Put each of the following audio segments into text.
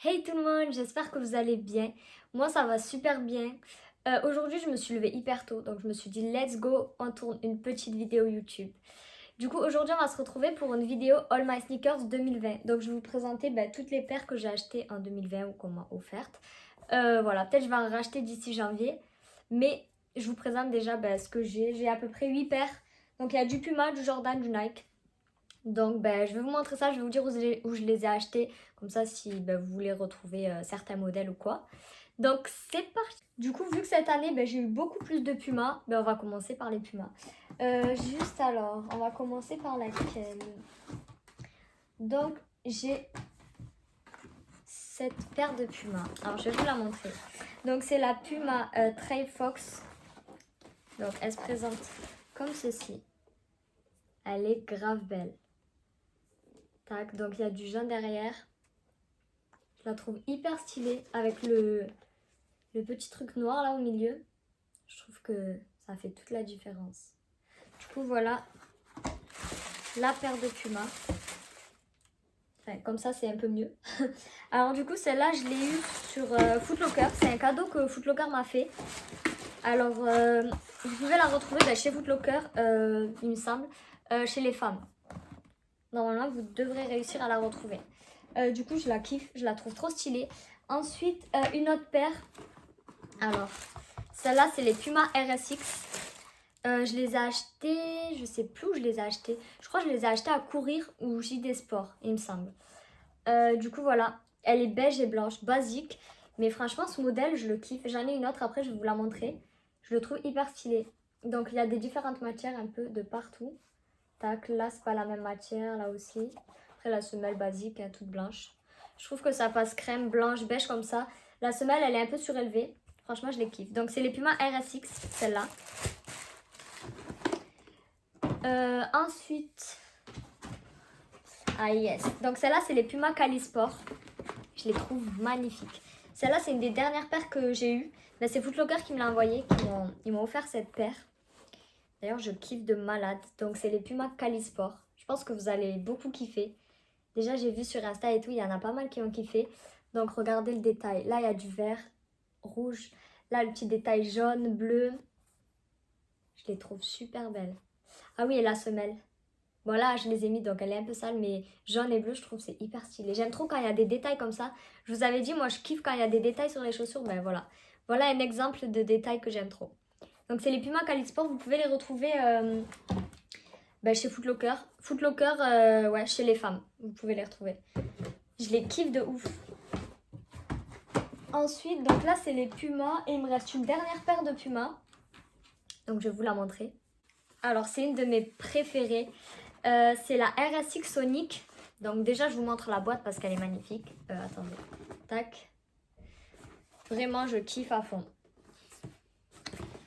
Hey tout le monde, j'espère que vous allez bien. Moi ça va super bien. Aujourd'hui je me suis levée hyper tôt, donc je me suis dit let's go, on tourne une petite vidéo YouTube. Du coup aujourd'hui on va se retrouver pour une vidéo All My Sneakers 2020. Donc je vais vous présenter toutes les paires que j'ai achetées en 2020 ou qu'on m'a offertes. Voilà, peut-être je vais en racheter d'ici janvier. Mais je vous présente déjà ce que j'ai. J'ai à peu près 8 paires. Donc il y a du Puma, du Jordan, du Nike. Donc je vais vous montrer ça, je vais vous dire où je les ai achetés, comme ça si vous voulez retrouver certains modèles ou quoi. Donc c'est parti. Du coup vu que cette année j'ai eu beaucoup plus de Puma, on va commencer par les Pumas. Juste alors, on va commencer par laquelle? Donc j'ai cette paire de Puma. Alors je vais vous la montrer. Donc c'est la Puma Trail Fox. Donc elle se présente comme ceci. Elle est grave belle. Tac, donc il y a du jaune derrière. Je la trouve hyper stylée avec le petit truc noir là au milieu. Je trouve que ça fait toute la différence. Du coup voilà la paire de Puma. Enfin, comme ça c'est un peu mieux. Alors du coup celle-là je l'ai eue sur Footlocker. C'est un cadeau que Footlocker m'a fait. Alors vous pouvez la retrouver chez Footlocker, il me semble, chez les femmes. Normalement vous devrez réussir à la retrouver. Du coup je la kiffe, je la trouve trop stylée. Ensuite une autre paire. Alors celle-là c'est les Puma RSX. Je les ai achetés, je sais plus où je les ai achetés. Je crois que je les ai achetés à Courir ou JD Sport, il me semble. Du coup voilà, elle est beige et blanche, basique. Mais franchement ce modèle je le kiffe. J'en ai une autre après je vais vous la montrer. Je le trouve hyper stylé. Donc il y a des différentes matières un peu de partout. Tac, là c'est pas la même matière, là aussi. Après la semelle basique, toute blanche. Je trouve que ça passe crème, blanche, beige comme ça. La semelle elle est un peu surélevée. Franchement je les kiffe. Donc c'est les Puma RSX, celle-là. Ensuite, ah yes, donc celle-là c'est les Puma Cali Sport. Je les trouve magnifiques. Celle-là c'est une des dernières paires que j'ai eues. C'est Footlocker qui me l'a envoyé, ils m'ont offert cette paire. D'ailleurs je kiffe de malade. Donc c'est les Puma Cali Sport. Je pense que vous allez beaucoup kiffer. Déjà j'ai vu sur Insta et tout, il y en a pas mal qui ont kiffé. Donc regardez le détail. Là il y a du vert, rouge. Là le petit détail jaune, bleu. Je les trouve super belles. Ah oui, et la semelle. Bon là je les ai mis donc elle est un peu sale, mais jaune et bleu je trouve c'est hyper stylé. J'aime trop quand il y a des détails comme ça. Je vous avais dit moi je kiffe quand il y a des détails sur les chaussures. Voilà. Voilà un exemple de détail que j'aime trop. Donc c'est les Puma Cali Sport, vous pouvez les retrouver chez Footlocker. Footlocker ouais chez les femmes, vous pouvez les retrouver. Je les kiffe de ouf. Ensuite donc là c'est les Puma et il me reste une dernière paire de Puma. Donc je vais vous la montrer. Alors c'est une de mes préférées. C'est la RSX Sonic. Donc déjà je vous montre la boîte parce qu'elle est magnifique. Attendez. Tac. Vraiment je kiffe à fond.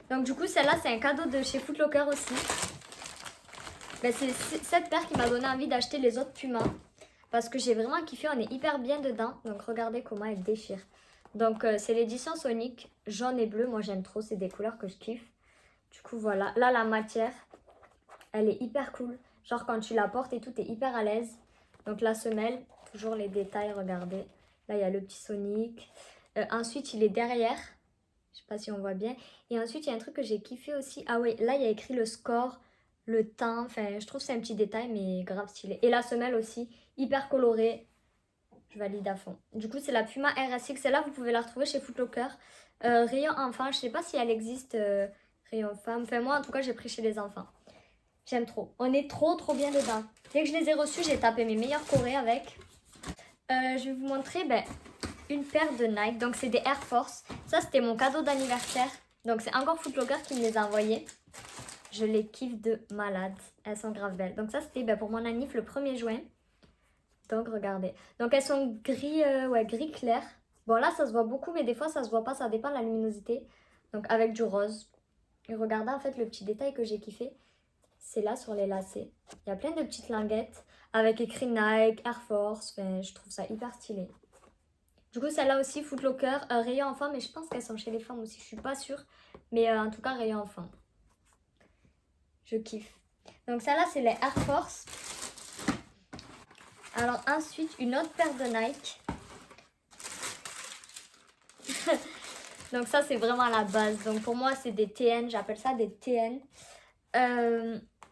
Donc du coup celle-là c'est un cadeau de chez Footlocker aussi. C'est cette paire qui m'a donné envie d'acheter les autres Puma. Parce que j'ai vraiment kiffé, on est hyper bien dedans. Donc regardez comment elle déchire. Donc c'est l'édition Sonic, jaune et bleu. Moi j'aime trop, c'est des couleurs que je kiffe. Du coup voilà, là la matière, elle est hyper cool. Genre quand tu la portes et tout, t'es hyper à l'aise. Donc la semelle, toujours les détails, regardez. Là il y a le petit Sonic. Ensuite il est derrière. Je sais pas si on voit bien. Et ensuite il y a un truc que j'ai kiffé aussi. Ah oui, là il y a écrit le score, le temps. Enfin je trouve que c'est un petit détail mais grave stylé. Et la semelle aussi, hyper colorée. Je valide à fond. Du coup c'est la Puma RSX. Celle-là vous pouvez la retrouver chez Footlocker. Rayon enfant, je sais pas si elle existe rayon femme. Enfin moi en tout cas j'ai pris chez les enfants. J'aime trop. On est trop bien dedans. Dès que je les ai reçus, j'ai tapé mes meilleurs corées avec. Je vais vous montrer une paire de Nike. Donc c'est des Air Force. Ça c'était mon cadeau d'anniversaire. Donc c'est encore Footlocker qui me les a envoyés. Je les kiffe de malade. Elles sont grave belles. Donc ça c'était pour mon anniv le 1er juin. Donc regardez. Donc elles sont gris, gris clair. Bon là ça se voit beaucoup mais des fois ça se voit pas. Ça dépend de la luminosité. Donc avec du rose. Et regardez en fait le petit détail que j'ai kiffé. C'est là sur les lacets. Il y a plein de petites linguettes avec écrit Nike, Air Force. Enfin, je trouve ça hyper stylé. Du coup, celle-là aussi, Footlocker, rayon enfant, mais je pense qu'elles sont chez les femmes aussi. Je suis pas sûre. Mais en tout cas, rayon enfant. Je kiffe. Donc celle-là, c'est les Air Force. Alors ensuite, une autre paire de Nike. Donc ça, c'est vraiment la base. Donc pour moi, c'est des TN. J'appelle ça des TN.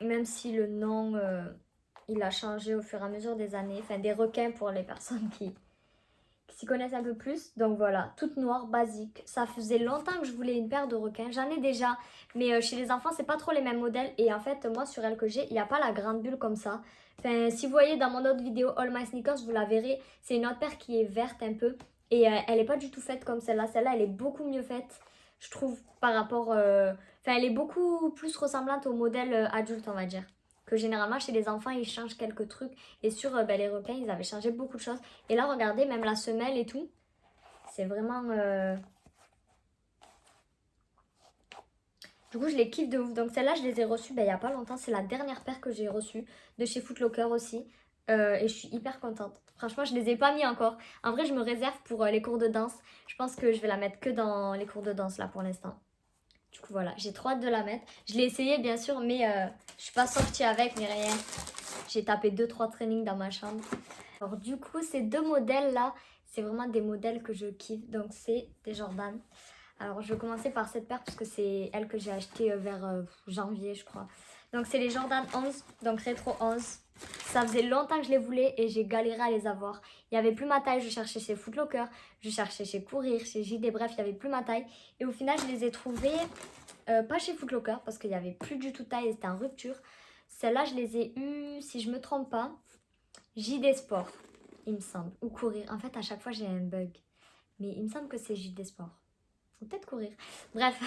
Même si le nom, il a changé au fur et à mesure des années. Enfin, des requins pour les personnes qui s'y connaissent un peu plus. Donc voilà, toute noire, basique. Ça faisait longtemps que je voulais une paire de requins. J'en ai déjà, mais chez les enfants, c'est pas trop les mêmes modèles. Et en fait, moi, sur elle que j'ai, il n'y a pas la grande bulle comme ça. Enfin, si vous voyez dans mon autre vidéo, All My Sneakers, vous la verrez. C'est une autre paire qui est verte un peu. Et elle n'est pas du tout faite comme celle-là. Celle-là, elle est beaucoup mieux faite, je trouve, par rapport... Enfin, elle est beaucoup plus ressemblante au modèle adulte, on va dire. Que généralement, chez les enfants, ils changent quelques trucs. Et sur les requins, ils avaient changé beaucoup de choses. Et là, regardez, même la semelle et tout. C'est vraiment... Du coup, je les kiffe de ouf. Donc celle-là, je les ai reçues il n'y a pas longtemps. C'est la dernière paire que j'ai reçue de chez Foot Locker aussi. Et je suis hyper contente. Franchement, je les ai pas mis encore. En vrai, je me réserve pour les cours de danse. Je pense que je vais la mettre que dans les cours de danse là pour l'instant. Du coup, voilà, j'ai trop hâte de la mettre. Je l'ai essayé bien sûr, mais je suis pas sortie avec, mais rien. J'ai tapé 2-3 trainings dans ma chambre. Alors du coup, ces deux modèles là, c'est vraiment des modèles que je kiffe. Donc c'est des Jordan. Alors je vais commencer par cette paire parce que c'est elle que j'ai achetée vers janvier je crois. Donc c'est les Jordan 11, donc rétro 11. Ça faisait longtemps que je les voulais et j'ai galéré à les avoir. Il n'y avait plus ma taille, je cherchais chez Foot Locker, je cherchais chez Courir, chez JD, bref, il n'y avait plus ma taille. Et au final, je les ai trouvées, pas chez Foot Locker parce qu'il n'y avait plus du tout de taille et c'était en rupture. Celles-là, je les ai eues, si je me trompe pas, JD Sport, il me semble, ou Courir. En fait, à chaque fois, j'ai un bug. Mais il me semble que c'est JD Sport. Faut peut-être courir. Bref.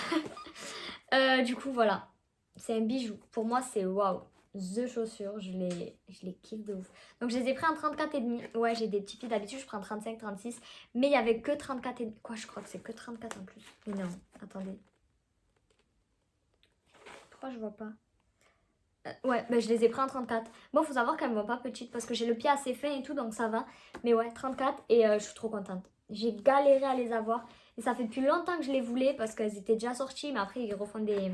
Du coup, voilà. C'est un bijou. Pour moi, c'est waouh. The chaussures, je les kiffe de ouf. Donc, je les ai pris en 34,5. Ouais, j'ai des petits pieds d'habitude, je prends 35, 36. Mais il n'y avait que 34,5. Quoi, je crois que c'est que 34 en plus. Mais non, attendez. Pourquoi je vois pas ouais, bah, je les ai pris en 34. Bon, faut savoir qu'elles me vont pas petites parce que j'ai le pied assez fin et tout, donc ça va. Mais ouais, 34 et je suis trop contente. J'ai galéré à les avoir. Et ça fait depuis longtemps que je les voulais parce qu'elles étaient déjà sorties, mais après ils refont des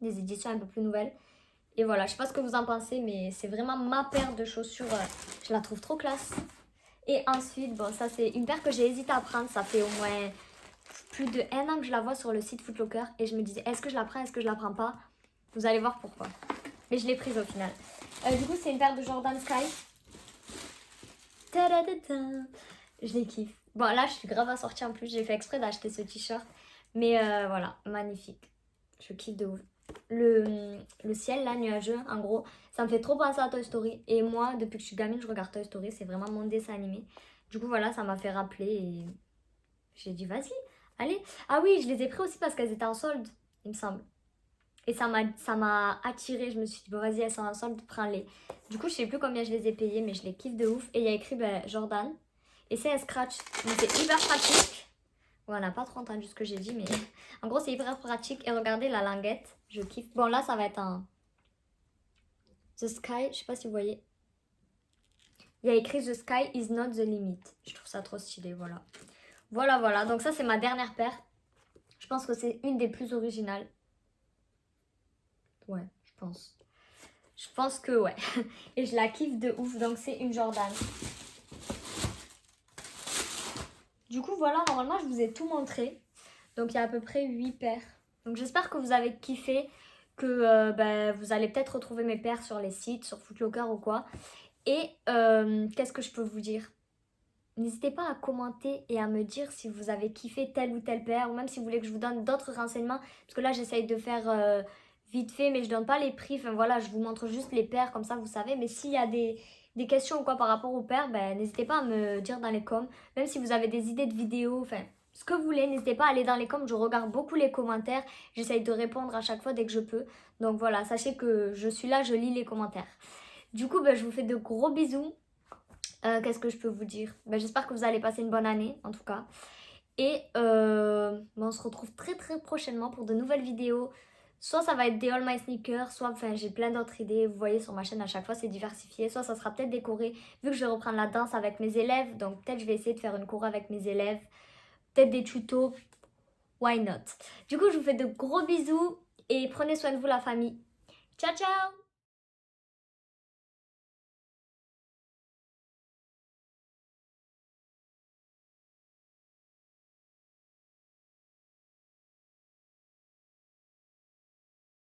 éditions un peu plus nouvelles. Et voilà, je sais pas ce que vous en pensez, mais c'est vraiment ma paire de chaussures. Je la trouve trop classe. Et ensuite, bon, ça c'est une paire que j'ai hésité à prendre. Ça fait au moins plus de 1 an que je la vois sur le site Foot Locker. Et je me disais, est-ce que je la prends, est-ce que je la prends pas? Vous allez voir pourquoi. Mais je l'ai prise au final. Du coup, c'est une paire de Jordan Sky. Ta-da-da-da. Je les kiffe. Bon, là, je suis grave assortie en plus. J'ai fait exprès d'acheter ce t-shirt. Mais voilà, magnifique. Je kiffe de ouf. Le ciel, là, nuageux, en gros, ça me fait trop penser à Toy Story. Et moi, depuis que je suis gamine, je regarde Toy Story. C'est vraiment mon dessin animé. Du coup, voilà, ça m'a fait rappeler. Et j'ai dit, vas-y, allez. Ah oui, je les ai pris aussi parce qu'elles étaient en solde, il me semble. Et ça m'a attirée. Je me suis dit, bon, vas-y, elles sont en solde, prends-les. Du coup, je sais plus combien je les ai payées, mais je les kiffe de ouf. Et il y a écrit Jordan. Et c'est un scratch. Donc, c'est hyper pratique. Ouais, on n'a pas trop entendu ce que j'ai dit, mais en gros, c'est hyper pratique. Et regardez la languette. Je kiffe. Bon, là, ça va être un The Sky. Je sais pas si vous voyez. Il y a écrit The Sky is not the limit. Je trouve ça trop stylé, voilà. Voilà, voilà. Donc, ça, c'est ma dernière paire. Je pense que c'est une des plus originales. Ouais, je pense. Je pense que ouais. Et je la kiffe de ouf. Donc c'est une Jordan. Du coup voilà, normalement je vous ai tout montré. Donc il y a à peu près 8 paires. Donc j'espère que vous avez kiffé. Que vous allez peut-être retrouver mes paires sur les sites, sur Foot Locker ou quoi. Et qu'est-ce que je peux vous dire? N'hésitez pas à commenter et à me dire si vous avez kiffé telle ou telle paire. Ou même si vous voulez que je vous donne d'autres renseignements. Parce que là j'essaye de faire... vite fait, mais je donne pas les prix. Enfin voilà, je vous montre juste les paires, comme ça vous savez. Mais s'il y a des questions ou quoi par rapport aux paires, n'hésitez pas à me dire dans les coms. Même si vous avez des idées de vidéos, enfin ce que vous voulez, n'hésitez pas à aller dans les coms. Je regarde beaucoup les commentaires. J'essaye de répondre à chaque fois dès que je peux. Donc voilà, sachez que je suis là, je lis les commentaires. Du coup, je vous fais de gros bisous. Qu'est-ce que je peux vous dire? J'espère que vous allez passer une bonne année, en tout cas. Et on se retrouve très très prochainement pour de nouvelles vidéos. Soit ça va être des All My Sneakers, soit j'ai plein d'autres idées. Vous voyez sur ma chaîne à chaque fois c'est diversifié. Soit ça sera peut-être décoré vu que je vais reprendre la danse avec mes élèves. Donc peut-être je vais essayer de faire une cour avec mes élèves. Peut-être des tutos. Why not? Du coup je vous fais de gros bisous et prenez soin de vous la famille. Ciao ciao!